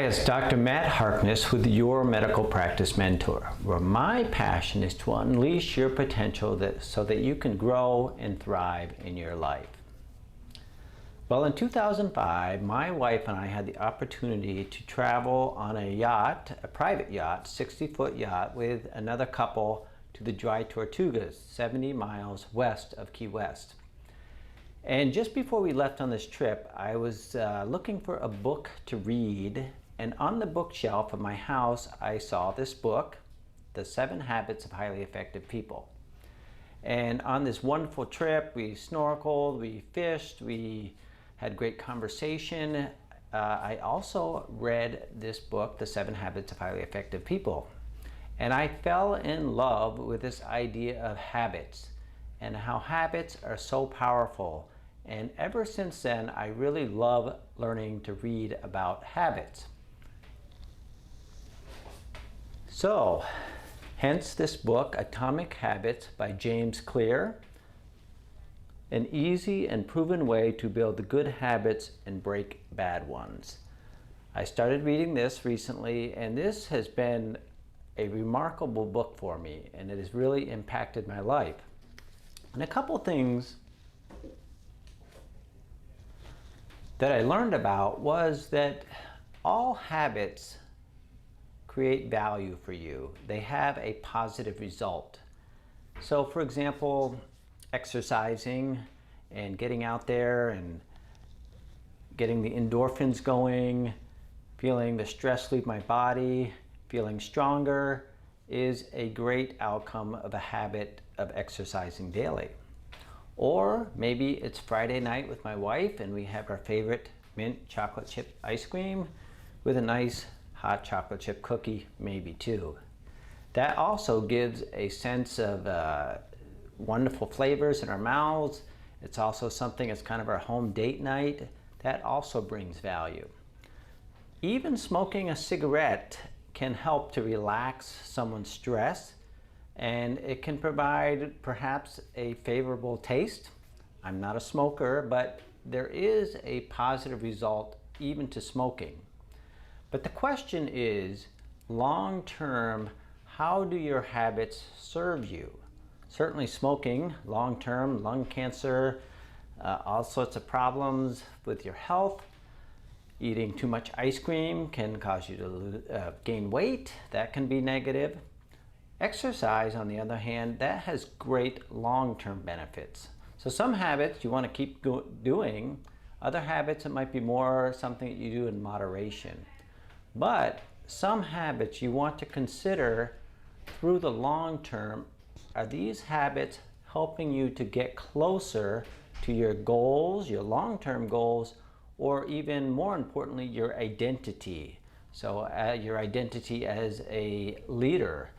it's Dr. Matt Harkness with your Medical Practice Mentor, where my passion is to unleash your potential so that you can grow and thrive in your life. Well, in 2005, my wife and I had the opportunity to travel on a yacht, a private yacht, 60-foot yacht, with another couple to the Dry Tortugas, 70 miles west of Key West. And just before we left on this trip, I was looking for a book to read, and on the bookshelf of my house, I saw this book, The 7 Habits of Highly Effective People. And on this wonderful trip, we snorkeled, we fished, we had great conversation. I also read this book, The 7 Habits of Highly Effective People. And I fell in love with this idea of habits and how habits are so powerful. And ever since then, I really love learning to read about habits. So, hence this book, Atomic Habits by James Clear, an easy and proven way to build the good habits and break bad ones. I started reading this recently, and this has been a remarkable book for me, and it has really impacted my life. And a couple things that I learned about was that all habits create value for you. They have a positive result. So for example, exercising and getting out there and getting the endorphins going, feeling the stress leave my body, feeling stronger is a great outcome of a habit of exercising daily. Or maybe it's Friday night with my wife and we have our favorite mint chocolate chip ice cream with a nice hot chocolate chip cookie, maybe too. That also gives a sense of wonderful flavors in our mouths. It's also something that's kind of our home date night. That also brings value. Even smoking a cigarette can help to relax someone's stress, and it can provide perhaps a favorable taste. I'm not a smoker, but there is a positive result even to smoking. But the question is, long term, how do your habits serve you? Certainly smoking, long term, lung cancer, all sorts of problems with your health. Eating too much ice cream can cause you to gain weight. That can be negative. Exercise, on the other hand, that has great long-term benefits. So some habits you want to keep doing. Other habits, it might be more something that you do in moderation. But some habits you want to consider through the long term. Are these habits helping you to get closer to your goals, your long-term goals, or even more importantly, your identity? So your identity as a leader,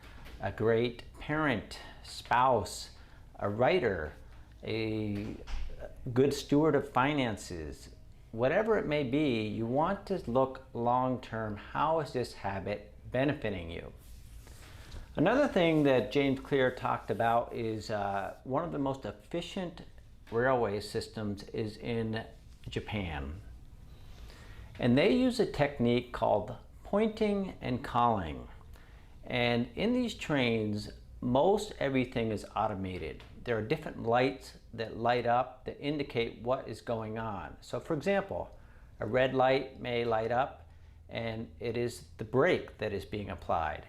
a great parent, spouse, a writer, a good steward of finances, whatever it may be, you want to look long-term. How is this habit benefiting you? Another thing that James Clear talked about is one of the most efficient railway systems is in Japan. And they use a technique called pointing and calling. And in these trains, most everything is automated. There are different lights that light up that indicate what is going on. So for example, a red light may light up and it is the brake that is being applied.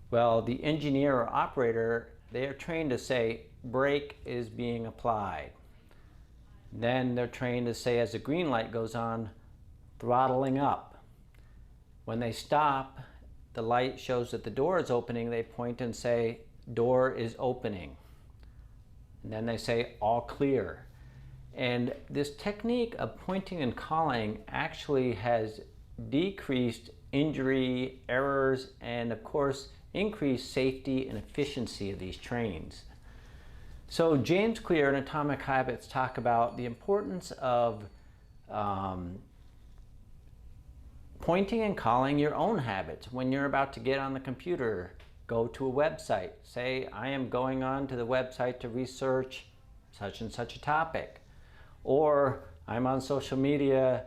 Well, the engineer or operator, they are trained to say brake is being applied. Then they're trained to say as the green light goes on, throttling up. When they stop, the light shows that the door is opening, they point and say, door is opening. And then they say, all clear. And this technique of pointing and calling actually has decreased injury, errors, and of course, increased safety and efficiency of these trains. So James Clear and Atomic Habits talk about the importance of pointing and calling your own habits. When you're about to get on the computer, go to a website. Say, I am going on to the website to research such and such a topic. Or I'm on social media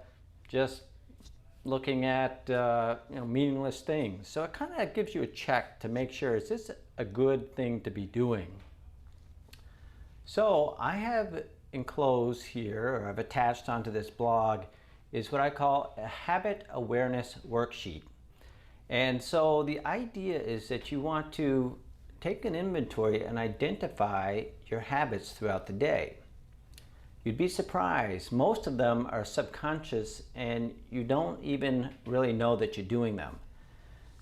just looking at meaningless things. So it kind of gives you a check to make sure, is this a good thing to be doing? So I have enclosed here, or I've attached onto this blog, is what I call a habit awareness worksheet. And so the idea is that you want to take an inventory and identify your habits throughout the day. You'd be surprised, most of them are subconscious and you don't even really know that you're doing them.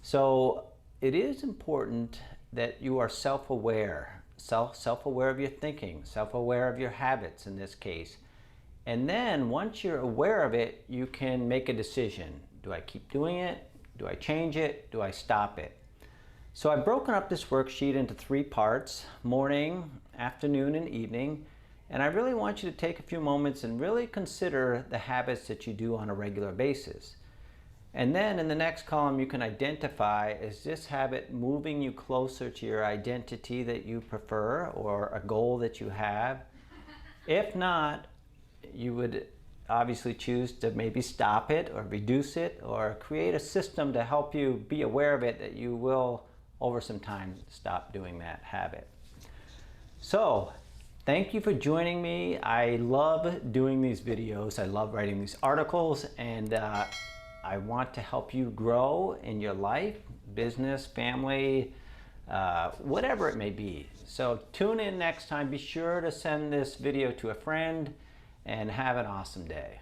So it is important that you are self-aware, self-aware of your thinking, self-aware of your habits in this case. And then once you're aware of it, you can make a decision. Do I keep doing it? Do I change it? Do I stop it? So I've broken up this worksheet into 3 parts: morning, afternoon, and evening. And I really want you to take a few moments and really consider the habits that you do on a regular basis. And then in the next column, you can identify, is this habit moving you closer to your identity that you prefer or a goal that you have? If not, you would obviously choose to maybe stop it or reduce it or create a system to help you be aware of it, that you will over some time stop doing that habit. So thank you for joining me. I love doing these videos. I love writing these articles, and I want to help you grow in your life, business, family, whatever it may be. So tune in next time. Be sure to send this video to a friend and have an awesome day.